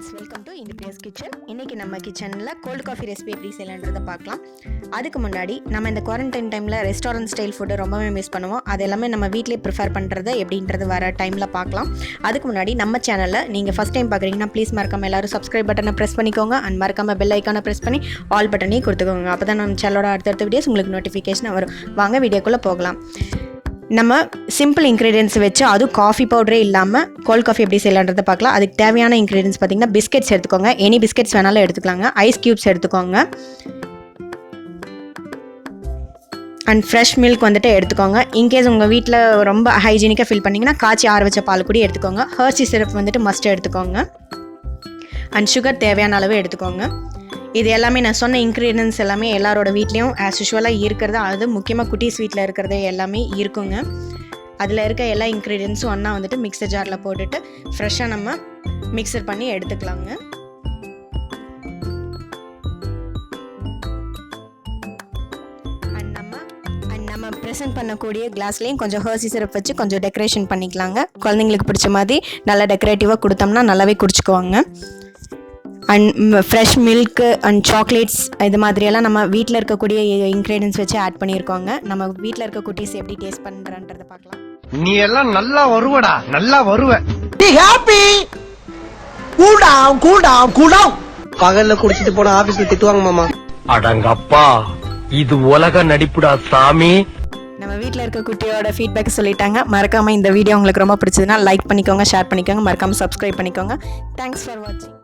Friends, welcome to Indupriya's kitchen. இன்றைக்கி நம்ம கிச்சனில் கோல்டு காஃபி ரெசிபி எப்படி செய்யலான்றதை பார்க்கலாம். அதுக்கு முன்னாடி நம்ம இந்த குவாரண்டைன் டைமில் ரெஸ்டாரண்ட் ஸ்டைல் ஃபுட்டு ரொம்பவே மிஸ் பண்ணுவோம். அது எல்லாமே நம்ம வீட்டிலே ப்ரிஃபர் பண்ணுறது எப்படின்றது வர டைமில் பார்க்கலாம். அதுக்கு முன்னாடி நம்ம சேனலில் நீங்கள் ஃபஸ்ட் டைம் பார்க்குறீங்கன்னா ப்ளீஸ் மறக்காமல் எல்லோரும் சப்ஸ்கிரைப் பட்டனை ப்ரெஸ் பண்ணிக்கோங்க. அண்ட் மறக்காமல் பெல் ஐக்கானை ப்ரெஸ் பண்ணி ஆல் பட்டனையும் கொடுத்துக்கோங்க. அப்போ தான் நம்ம சேனலோட அடுத்தடுத்த வீடியோஸ் உங்களுக்கு நோட்டிஃபிகேஷன் வரும். வாங்க வீடியோக்குள்ளே போகலாம். நம்ம சிம்பிள் இன்க்ரீடியன்ஸ் வச்சு அதுவும் காஃபி பவுடரே இல்லாமல் கோல்ட் காஃபி எப்படி செய்யலான்றதை பார்க்கலாம். அதுக்கு தேவையான இன்க்ரீடியன்ஸ் பார்த்திங்கன்னா பிஸ்கெட்ஸ் எடுத்துக்கோங்க. எனி பிஸ்கெட்ஸ் வேணாலும் எடுத்துக்கலாங்க. ஐஸ் க்யூப்ஸ் எடுத்துக்கோங்க. அண்ட் ஃப்ரெஷ் மில்க் வந்துட்டு எடுத்துக்கோங்க. இன்கேஸ் உங்கள் வீட்டில் ரொம்ப ஹைஜீனிக்காக ஃபீல் பண்ணிங்கன்னா காய்ச்சி ஆற வச்ச பால் கூட எடுத்துக்கோங்க. ஹர்ஷி சிரப் வந்துட்டு மஸ்ட் எடுத்துக்கோங்க. அண்ட் சுகர் தேவையான அளவு எடுத்துக்கோங்க. இது எல்லாமே நான் சொன்ன இன்க்ரீடியன்ஸ் எல்லாமே எல்லாரோட வீட்லேயும் ஆஸ் யூஷுவலாக இருக்கிறது. அது முக்கியமாக குட்டீஸ் வீட்டில் இருக்கிறது எல்லாமே இருக்குங்க. அதில் இருக்க எல்லா இன்க்ரீடியன்ஸும் ஒன்றா வந்துட்டு மிக்சர் ஜாரில் போட்டுட்டு ஃப்ரெஷ்ஷாக நம்ம மிக்சர் பண்ணி எடுத்துக்கலாங்க. நம்ம ப்ரெசென்ட் பண்ணக்கூடிய கிளாஸ்லேயும் கொஞ்சம் ஹர்ஷி சிரப் வச்சு கொஞ்சம் டெக்கரேஷன் பண்ணிக்கலாங்க. குழந்தைங்களுக்கு பிடிச்ச மாதிரி நல்லா டெக்கரேட்டிவாக கொடுத்தோம்னா நல்லாவே குடிச்சுக்குவாங்க. And fresh milk and chocolates இது மாதிரியெல்லாம் நம்ம வீட்டில் இருக்கக்கூடிய இன்க்ரீடியன்ஸ் வச்சு ஆட் பண்ணியிருக்கோங்க. நம்ம வீட்டில் இருக்க குட்டீஸ் எப்படி டேஸ்ட் பண்ணுறன்றதை பார்க்கலாம். நீ எல்லாம் நல்லா வருவடா, நல்லா வருவ. பகல்ல குடிச்சிட்டு போன ஆபீஸ்ல திட்டுவாங்க மாமா. அடங்கப்பா, இது உலக நடிப்புடா சாமி. நம்ம வீட்டில் இருக்க குட்டியோட ஃபீட்பேக் சொல்லிட்டாங்க. மறக்காமல் இந்த வீடியோ உங்களுக்கு ரொம்ப பிடிச்சதுன்னா லைக் பண்ணிக்கோங்க, ஷேர் பண்ணிக்கோங்க, மறக்காமல் சப்ஸ்கிரைப் பண்ணிக்கோங்க. தேங்க்ஸ் ஃபார் வாட்சிங்.